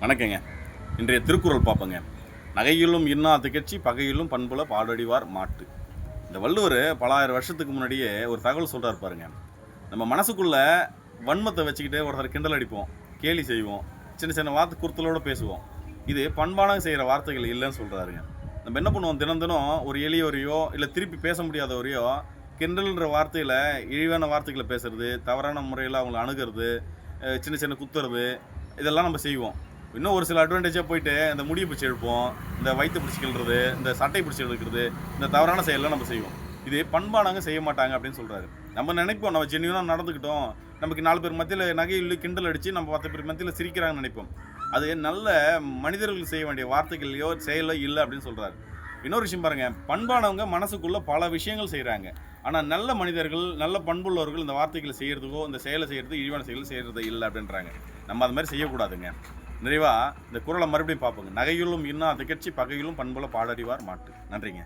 வணக்கங்க. இன்றைய திருக்குறள் பார்ப்போங்க. நகையிலும் இன்னா திகழ்ச்சி பகையிலும் பண்புல பாடடிவார் மாட்டு. இந்த வள்ளுவர் பல ஆயிரம் வருஷத்துக்கு முன்னாடியே ஒரு தகவல் சொல்றாரு பாருங்க. நம்ம மனசுக்குள்ள வன்மத்தை வச்சுக்கிட்டு ஒருத்தர் கிண்டல் அடிப்போம், கேலி செய்வோம், சின்ன சின்ன வார்த்தை குறுத்தலோடு பேசுவோம். இது பண்பான செய்கிற வார்த்தைகள் இல்லைன்னு சொல்கிறாருங்க. நம்ம என்ன பண்ணுவோம், தினம் தினம் ஒரு எளியவரையோ இல்லை திருப்பி பேச முடியாதவரையோ கிண்டல்ன்ற வார்த்தையில் இழிவான வார்த்தைகளை பேசுறது, தவறான முறையில் அவங்கள அணுகிறது, சின்ன சின்ன குத்துறது, இதெல்லாம் நம்ம செய்வோம். இன்னும் ஒரு சில அட்வான்டேஜாக போயிட்டு இந்த முடியை பிடிச்சி எழுப்போம், இந்த வயிற்று பிடிச்சி கிள்றது, இந்த சட்டை பிடிச்சி எடுக்கிறது, இந்த தவறான செயலெலாம் நம்ம செய்வோம். இது பண்பானவங்க செய்ய மாட்டாங்க அப்படின்னு சொல்கிறாரு. நம்ம நினைப்போம் நம்ம ஜென்யூனாக நடந்துக்கிட்டோம், நமக்கு 4 பேர் மத்தியில் நகையில் கிண்டல் அடித்து நம்ம 10 பேர் மத்தியில் சிரிக்கிறாங்கன்னு நினைப்போம். அது நல்ல மனிதர்கள் செய்ய வேண்டிய வார்த்தைகளையோ செயலோ இல்லை அப்படின்னு சொல்கிறாரு. இன்னொரு விஷயம் பாருங்கள், பண்பானவங்க மனசுக்குள்ளே பல விஷயங்கள் செய்கிறாங்க. ஆனால் நல்ல மனிதர்கள், நல்ல பண்புள்ளவர்கள் இந்த வார்த்தைகளை செய்கிறதுக்கோ இந்த செயலை செய்கிறது இழிவான செயல் செய்கிறது இல்லை அப்படின்றாங்க. நம்ம அது மாதிரி செய்யக்கூடாதுங்க. நிறைவாக இந்த குறளை மறுபடியும் பார்ப்போங்க. நகையிலும் இன்னா திகழ்ச்சி பகையிலும் பண்புல பாடறிவார் மாட்டு. நன்றிங்க.